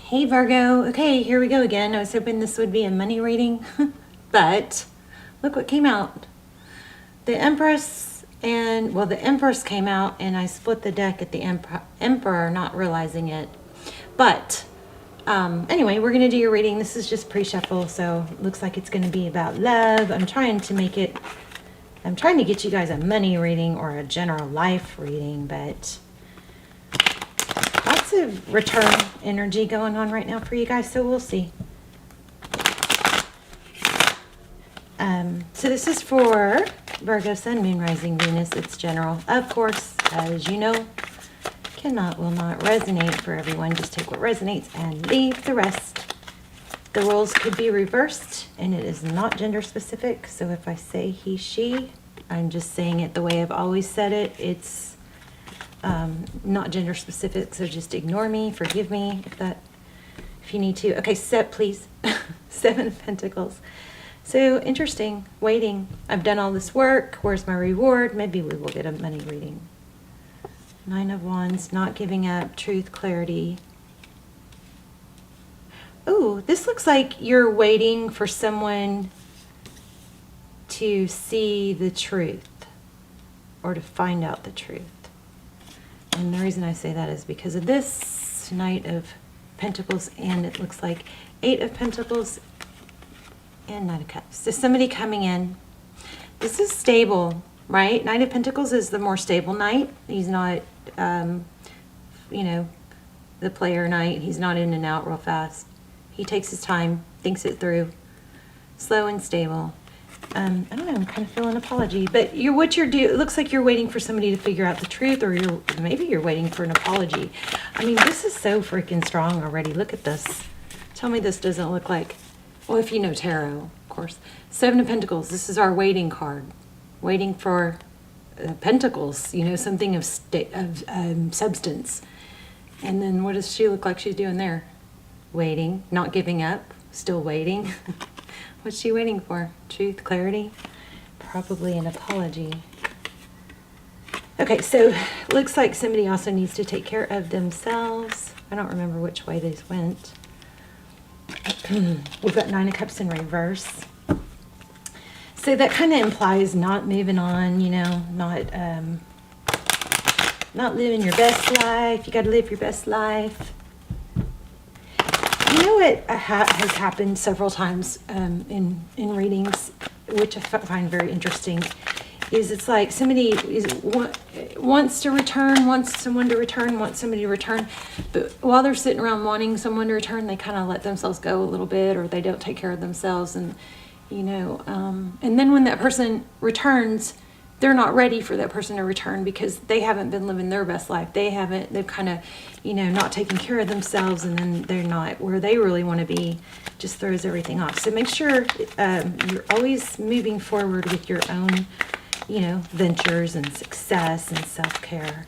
Hey Virgo, okay, here we go again. I was hoping this would be a money reading, but look what came out. The Empress and, well, the Empress came out and I split the deck at the Emperor, not realizing it. But anyway, we're going to do your reading. This is just pre-shuffle, so it looks like it's going to be about love. I'm trying to get you guys a money reading or a general life reading, but lots of return energy going on right now for you guys, so we'll see. So this is for Virgo, Sun, Moon, Rising, Venus. It's general. Of course, as you know, will not resonate for everyone. Just take what resonates and leave the rest. The roles could be reversed, and it is not gender specific. So if I say he, she, I'm just saying it the way I've always said it. It's not gender specific, so just ignore me, forgive me if you need to. Okay, please. 7 of Pentacles. So interesting, waiting. I've done all this work. Where's my reward? Maybe we will get a money reading. 9 of Wands, not giving up, truth, clarity. Oh, this looks like you're waiting for someone to see the truth or to find out the truth. And the reason I say that is because of this Knight of Pentacles, and it looks like 8 of Pentacles and 9 of Cups. So somebody coming in. This is stable, right? Knight of Pentacles is the more stable knight. He's not, you know, the player knight. He's not in and out real fast. He takes his time, thinks it through. Slow and stable. I don't know, I'm kind of feeling an apology, but it looks like you're waiting for somebody to figure out the truth, or maybe you're waiting for an apology. I mean, this is so freaking strong already. Look at this. Tell me this doesn't look like, well, if you know tarot, of course. 7 of Pentacles, this is our waiting card. Waiting for Pentacles, you know, something of substance. And then what does she look like she's doing there? Waiting, not giving up, still waiting. What's she waiting for? Truth, clarity? Probably an apology. Okay, so looks like somebody also needs to take care of themselves. I don't remember which way these went. We've got 9 of Cups in reverse. So that kind of implies not moving on, you know, not living your best life. You got to live your best life. You know what has happened several times in readings, which I find very interesting, is it's like somebody wants to return, wants someone to return, wants somebody to return, but while they're sitting around wanting someone to return, they kind of let themselves go a little bit, or they don't take care of themselves, and you know, and then when that person returns, they're not ready for that person to return because they haven't been living their best life. They've kind of, you know, not taken care of themselves, and then they're not where they really want to be, just throws everything off. So make sure you're always moving forward with your own, you know, ventures and success and self-care.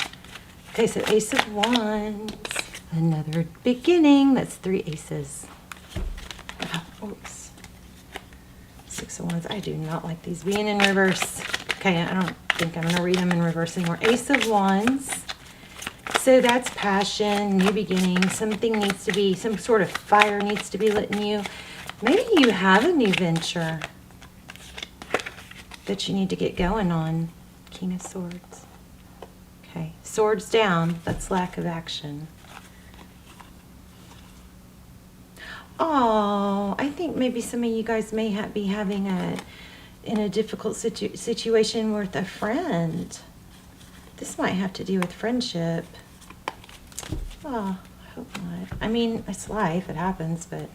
Okay, so Ace of Wands, another beginning. That's 3 aces. Oops. 6 of Wands. I do not like these being in reverse. Okay, I don't think I'm going to read them in reverse anymore. Ace of Wands. So that's passion, new beginning. Something needs to be, some sort of fire needs to be lit in you. Maybe you have a new venture that you need to get going on. King of Swords. Okay, swords down. That's lack of action. Oh, I think maybe some of you guys may be having in a difficult situation with a friend. This might have to do with friendship. Oh, I hope not. I mean, it's life, it happens, but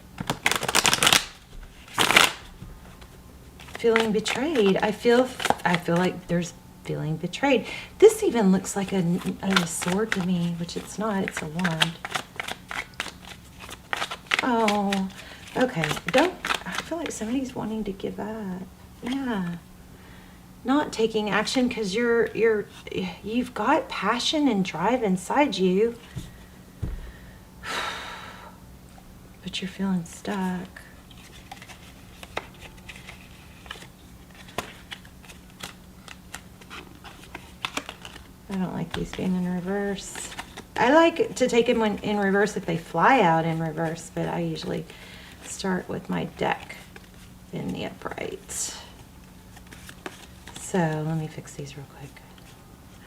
feeling betrayed. I feel like there's feeling betrayed. This even looks like a sword to me, which it's not, it's a wand. Oh, okay. I feel like somebody's wanting to give up. Yeah. Not taking action because you've got passion and drive inside you, but you're feeling stuck. I don't like these being in reverse. I like to take them in reverse if they fly out in reverse, but I usually start with my deck in the upright. So let me fix these real quick.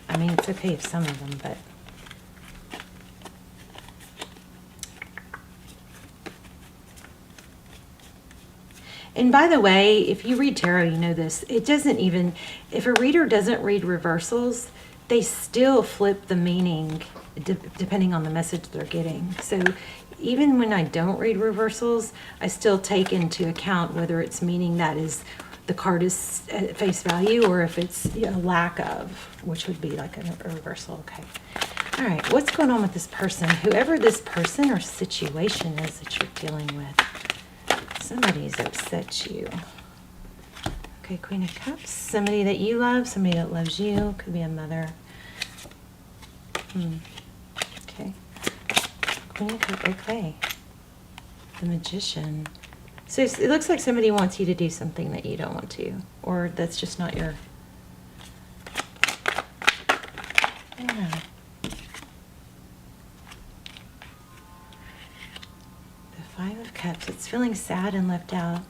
I mean, it's okay if some of them, but and by the way, if you read tarot, you know this. It doesn't even, if a reader doesn't read reversals, they still flip the meaning depending on the message they're getting. So even when I don't read reversals, I still take into account whether it's meaning that is the card is at face value or if it's a lack of, which would be like a reversal. Okay. All right. What's going on with this person? Whoever this person or situation is that you're dealing with. Somebody's upset you. Okay, Queen of Cups. Somebody that you love, somebody that loves you. Could be a mother. Okay. Queen of Cups. Okay. The Magician. So it looks like somebody wants you to do something that you don't want to. Or that's just not your... Yeah. Five of Cups. It's feeling sad and left out.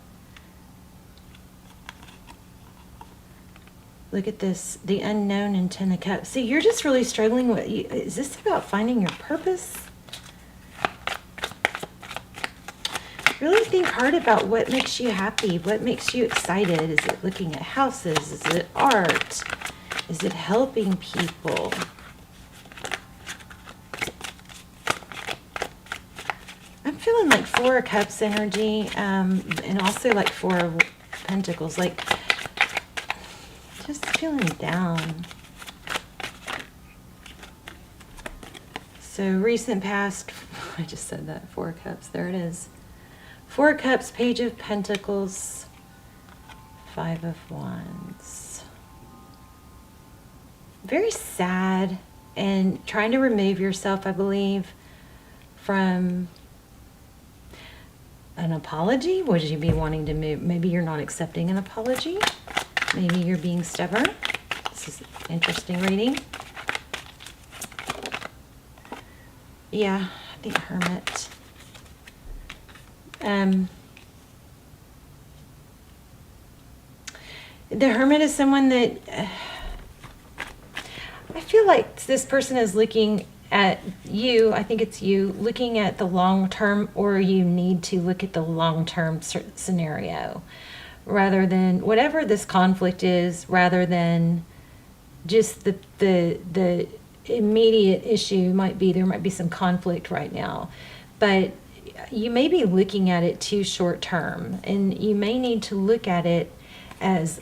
Look at this. The unknown and Ten of Cups. See, you're just really struggling with... Is this about finding your purpose? Really think hard about what makes you happy. What makes you excited? Is it looking at houses? Is it art? Is it helping people? I'm feeling like Four of Cups energy, and also like Four of Pentacles, like just feeling down. So recent past, I just said that, Four of Cups, there it is. Four of Cups, Page of Pentacles, Five of Wands. Very sad and trying to remove yourself, I believe, from an apology. Would you be wanting to move? Maybe you're not accepting an apology. Maybe you're being stubborn. This is interesting reading. Yeah, I think Hermit. The Hermit is someone that I feel like this person is looking at you, I think it's you, looking at the long term, or you need to look at the long term scenario rather than whatever this conflict is, rather than just the immediate issue. Might be there might be some conflict right now, but you may be looking at it too short term, and you may need to look at it as,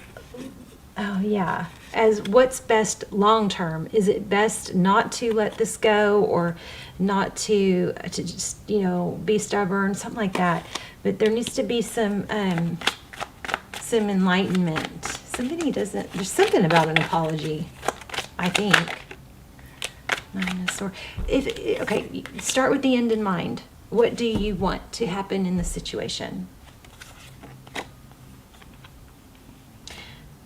oh yeah, as what's best long term. Is it best not to let this go, or not to just, you know, be stubborn, something like that. But there needs to be some enlightenment. Somebody doesn't, there's something about an apology, I think. Okay, start with the end in mind. What do you want to happen in the situation?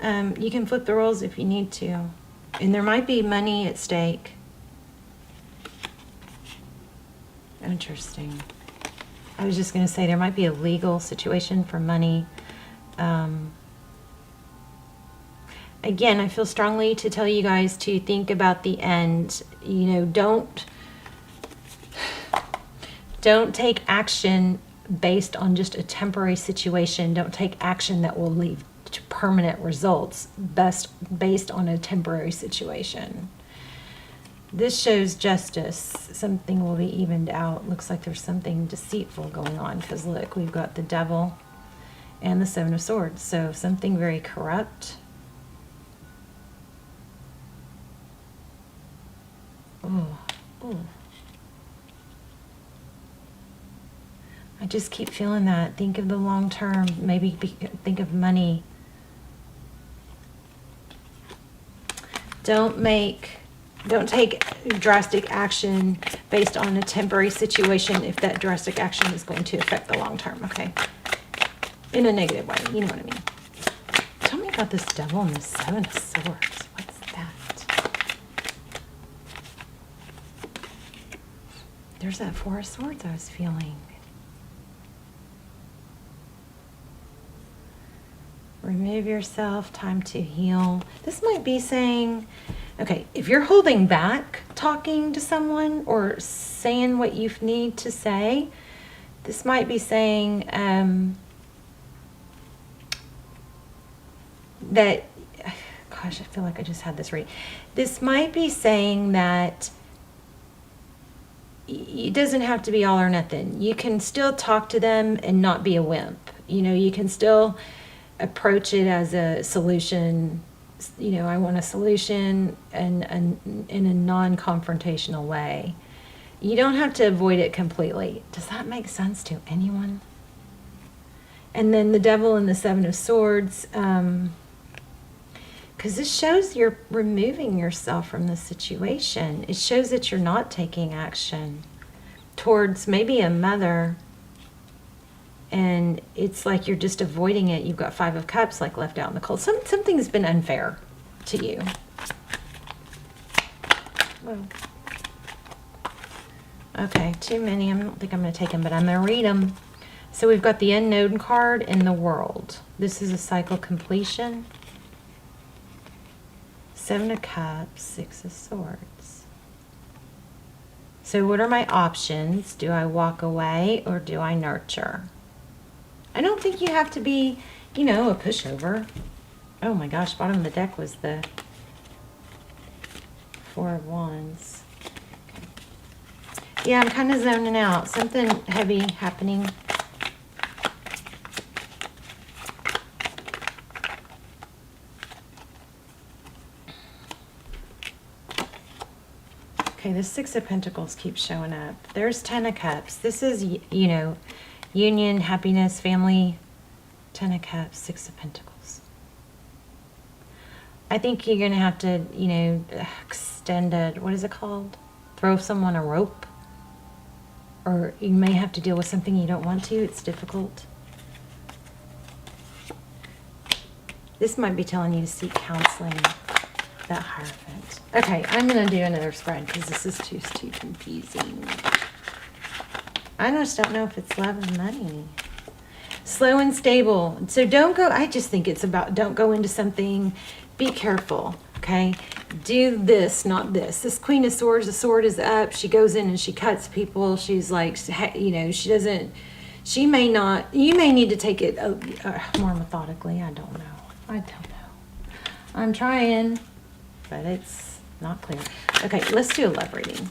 You can flip the roles if you need to. And there might be money at stake. Interesting. I was just going to say there might be a legal situation for money. Again, I feel strongly to tell you guys to think about the end. You know, don't take action based on just a temporary situation. Don't take action that will lead to permanent results based on a temporary situation. This shows justice. Something will be evened out. Looks like there's something deceitful going on, because look, we've got the Devil and the Seven of Swords. So something very corrupt. Oh. I just keep feeling that. Think of the long term. Maybe think of money. Don't take drastic action based on a temporary situation if that drastic action is going to affect the long term, okay? In a negative way, you know what I mean. Tell me about this Devil and the Seven of Swords. What's that? There's that Four of Swords I was feeling. Remove yourself, time to heal. This might be saying, okay, if you're holding back talking to someone or saying what you need to say, this might be saying that, gosh, I feel like I just had this right. This might be saying that it doesn't have to be all or nothing. You can still talk to them and not be a wimp. You know, you can still approach it as a solution. You know, I want a solution and in a non-confrontational way. You don't have to avoid it completely. Does that make sense to anyone? And then the Devil and the Seven of Swords, because this shows you're removing yourself from the situation. It shows that you're not taking action towards maybe a mother, and it's like you're just avoiding it. You've got Five of Cups like left out in the cold. Something's been unfair to you. Whoa. Okay, too many. I don't think I'm going to take them, but I'm going to read them. So we've got the Unknown card and the World. This is a cycle completion. Seven of Cups, Six of Swords. So what are my options? Do I walk away or do I nurture? I don't think you have to be, you know, a pushover. Oh my gosh, bottom of the deck was the Four of Wands. Okay. Yeah, I'm kind of zoning out. Something heavy happening. Okay, the Six of Pentacles keeps showing up. There's Ten of Cups. This is, you know, union, happiness, family. Ten of Cups, Six of Pentacles. I think you're going to have to, you know, extend a, what is it called? Throw someone a rope. Or you may have to deal with something you don't want to. It's difficult. This might be telling you to seek counseling. That Hierophant. Okay, I'm going to do another spread because this is too confusing. I just don't know if it's love and money. Slow and stable. So don't go, I just think it's about don't go into something. Be careful, okay? Do this, not this. This Queen of Swords, the sword is up. She goes in and she cuts people. She's like, you know, she doesn't, she may not, you may need to take it more methodically. I don't know. I'm trying. But it's not clear. Okay, let's do a love reading.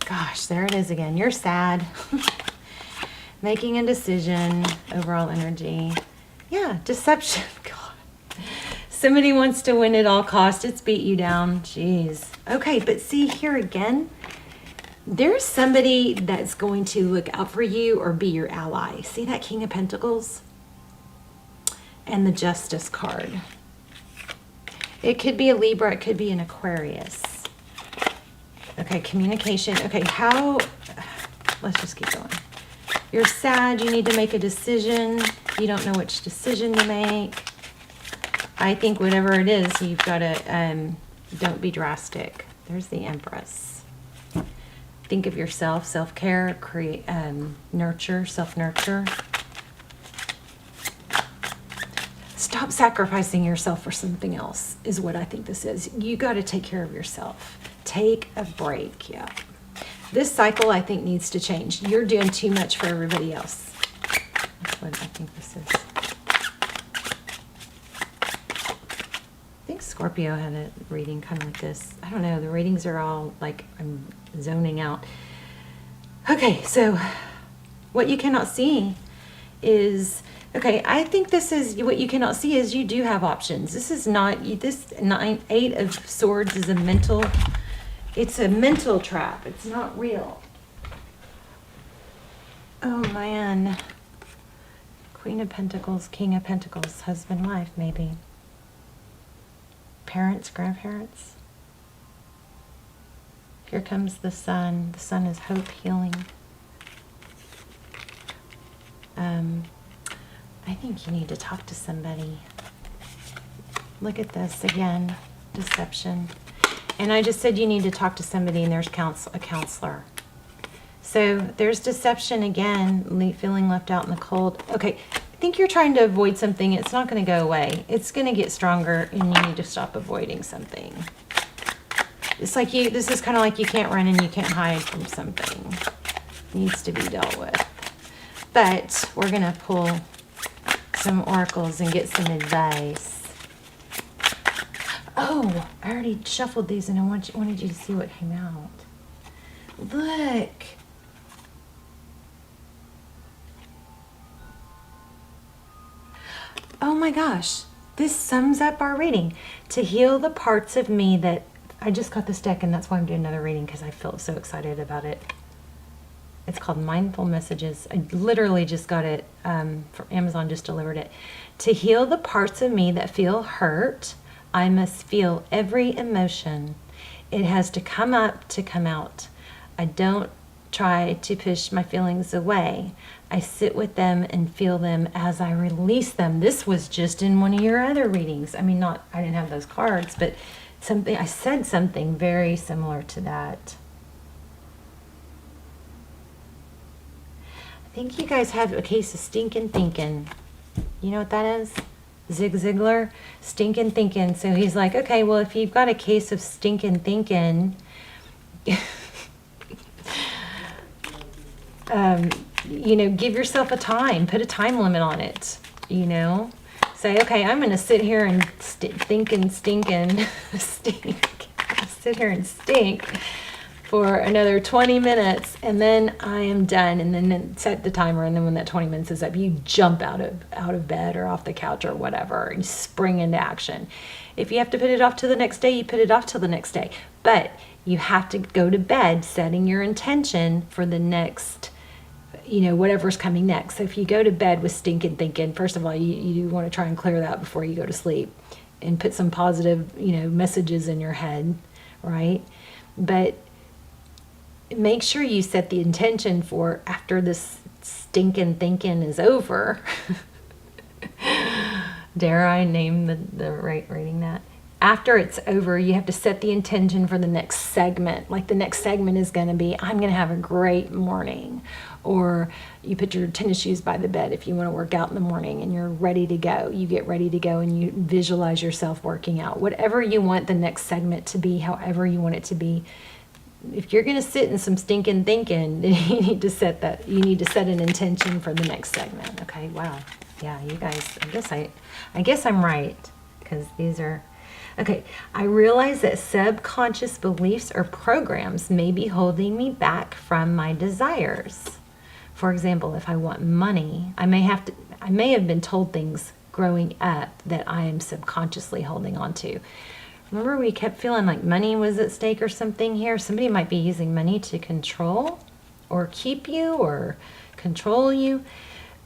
Gosh, there it is again. You're sad. Making a decision. Overall energy. Yeah, deception. God. Somebody wants to win at all costs. It's beat you down. Jeez. Okay, but see here again. There's somebody that's going to look out for you or be your ally. See that King of Pentacles? And the Justice card. It could be a Libra, it could be an Aquarius. Okay, communication. Okay, let's just keep going. You're sad, you need to make a decision. You don't know which decision to make. I think whatever it is, you've got to, don't be drastic. There's the Empress. Think of yourself, self-care, create, nurture, self-nurture. Stop sacrificing yourself for something else is what I think this is. You got to take care of yourself. Take a break, yeah. This cycle, I think, needs to change. You're doing too much for everybody else. That's what I think this is. I think Scorpio had a reading kind of like this. I don't know. The readings are all like I'm zoning out. Okay, so what you cannot see is... Okay, I think this is what you cannot see is you do have options. This is not, this Eight of Swords is a mental, it's a mental trap. It's not real. Oh man. Queen of Pentacles, King of Pentacles, husband, wife, maybe. Parents, grandparents. Here comes the Sun. The Sun is hope, healing. I think you need to talk to somebody. Look at this again. Deception. And I just said you need to talk to somebody, and there's a counselor. So there's deception again, feeling left out in the cold. Okay, I think you're trying to avoid something. It's not going to go away. It's going to get stronger, and you need to stop avoiding something. It's like this is kind of like you can't run and you can't hide from something. It needs to be dealt with. But we're going to pull some oracles and get some advice. Oh, I already shuffled these, and I wanted you to see what came out. Look. Oh my gosh. This sums up our reading. To heal the parts of me that... I just got this deck, and that's why I'm doing another reading, because I feel so excited about it. It's called Mindful Messages. I literally just got it from Amazon, just delivered it. To heal the parts of me that feel hurt, I must feel every emotion. It has to come up to come out. I don't try to push my feelings away. I sit with them and feel them as I release them. This was just in one of your other readings. I mean, I didn't have those cards, but I said something very similar to that. I think you guys have a case of stinking thinking. You know what that is? Zig Ziglar, stinking thinking. So he's like, okay, well, if you've got a case of stinking thinking, give yourself a time, put a time limit on it, say, okay, I'm going to sit here and sit here and stink for another 20 minutes, and then I am done. And then set the timer, and then when that 20 minutes is up, you jump out of bed or off the couch or whatever and spring into action. If you have to put it off till the next day, you put it off till the next day. But you have to go to bed setting your intention for the next, whatever's coming next. So if you go to bed with stinking thinking, first of all, you want to try and clear that before you go to sleep and put some positive, messages in your head, right? But make sure you set the intention for after this stinking thinking is over. Dare I name the right reading that? After it's over, you have to set the intention for the next segment. Like the next segment is going to be, I'm going to have a great morning. Or you put your tennis shoes by the bed if you want to work out in the morning and you're ready to go. You get ready to go and you visualize yourself working out. Whatever you want the next segment to be, however you want it to be. If you're going to sit in some stinking thinking, then you need to set an intention for the next segment. Okay, wow. Yeah, you guys, I guess I'm right, because these are... Okay, I realize that subconscious beliefs or programs may be holding me back from my desires. For example, if I want money, I may have been told things growing up that I am subconsciously holding on to. Remember, we kept feeling like money was at stake or something here. Somebody might be using money to control or keep you or control you.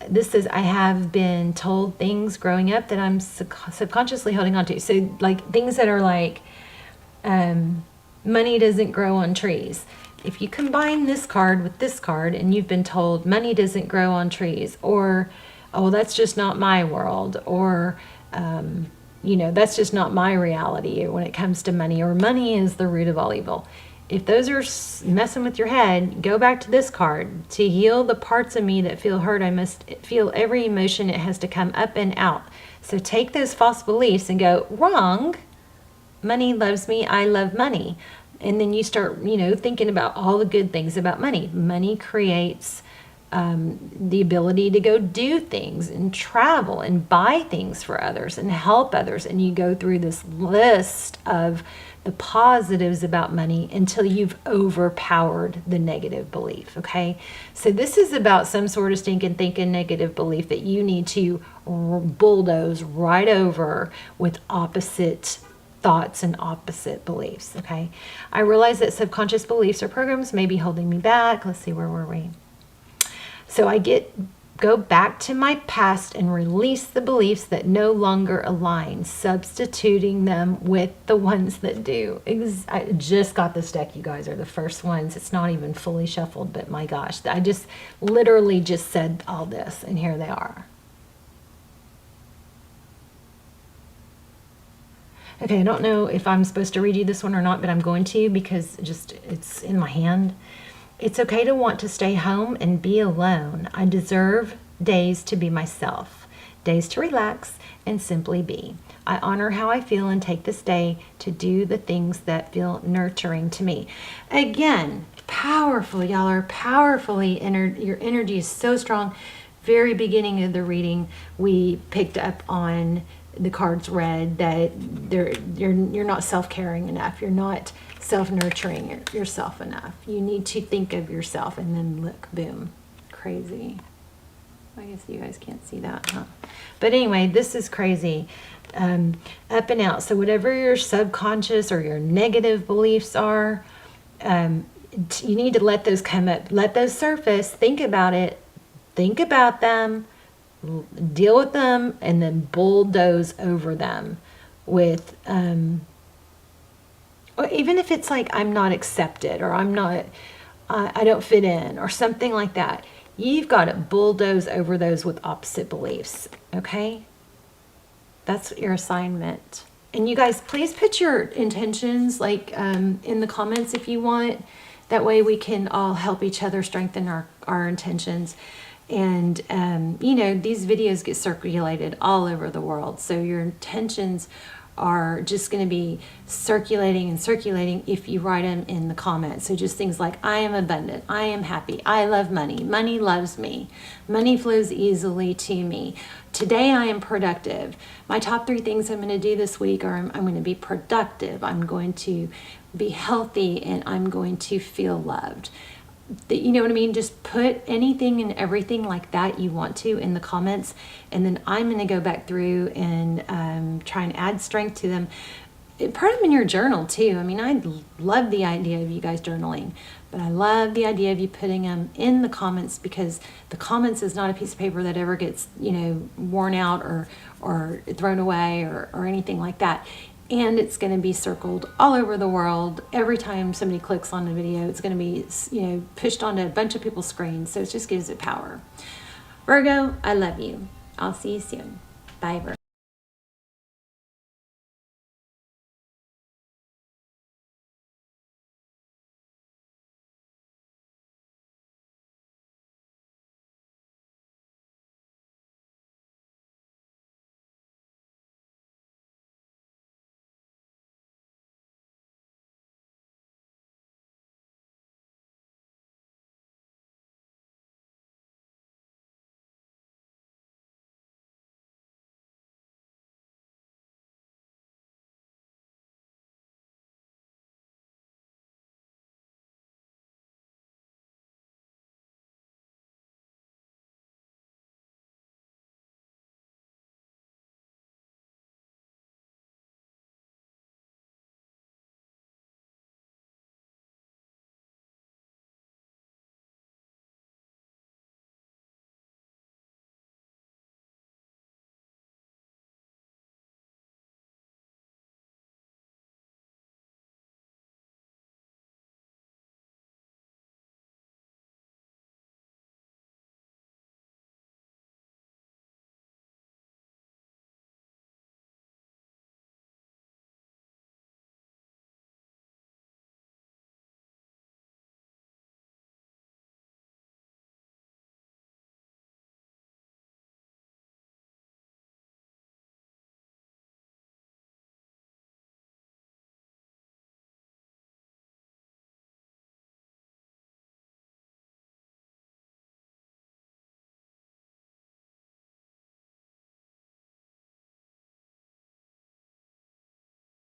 This is, I have been told things growing up that I'm subconsciously holding on to. So like things that are like, money doesn't grow on trees. If you combine this card with this card and you've been told money doesn't grow on trees, or, oh, that's just not my world, or, that's just not my reality when it comes to money, or money is the root of all evil. If those are messing with your head, go back to this card. To heal the parts of me that feel hurt, I must feel every emotion. It has to come up and out. So take those false beliefs and go, wrong. Money loves me. I love money. And then you start, thinking about all the good things about money. Money creates the ability to go do things and travel and buy things for others and help others. And you go through this list of the positives about money until you've overpowered the negative belief, okay? So this is about some sort of stinking thinking negative belief that you need to bulldoze right over with opposite thoughts and opposite beliefs, okay? I realize that subconscious beliefs or programs may be holding me back. Let's see, where were we? So go back to my past and release the beliefs that no longer align, substituting them with the ones that do. I just got this deck, you guys are the first ones. It's not even fully shuffled, but my gosh, I just literally just said all this, and here they are. Okay, I don't know if I'm supposed to read you this one or not, but I'm going to because it's in my hand. It's okay to want to stay home and be alone. I deserve days to be myself, days to relax and simply be. I honor how I feel and take this day to do the things that feel nurturing to me. Again, powerful, y'all are powerfully, your energy is so strong. Very beginning of the reading, we picked up on the cards read that you're not self-caring enough. You're not self-nurturing yourself enough. You need to think of yourself, and then look, boom, crazy. I guess you guys can't see that, huh? But anyway, this is crazy. Up and out. So whatever your subconscious or your negative beliefs are, you need to let those come up, let those surface, think about it, think about them, deal with them, and then bulldoze over them with, or even if it's like, I'm not accepted, or I don't fit in, or something like that. You've got to bulldoze over those with opposite beliefs, okay? That's your assignment. And you guys, please put your intentions like in the comments if you want. That way we can all help each other strengthen our intentions. And, you know, these videos get circulated all over the world. So your intentions are just going to be circulating and circulating if you write them in the comments. So just things like, I am abundant, I am happy, I love money, money loves me, money flows easily to me. Today I am productive. My top 3 things I'm going to do this week are I'm going to be productive, I'm going to be healthy, and I'm going to feel loved. You know what I mean? Just put anything and everything like that you want to in the comments, and then I'm going to go back through and try and add strength to them. Put them in your journal too. I mean, I love the idea of you guys journaling, but I love the idea of you putting them in the comments, because the comments is not a piece of paper that ever gets, you know, worn out or thrown away or anything like that. And it's going to be circled all over the world. Every time somebody clicks on the video, it's going to be, you know, pushed onto a bunch of people's screens. So it just gives it power. Virgo, I love you. I'll see you soon. Bye, Virgo.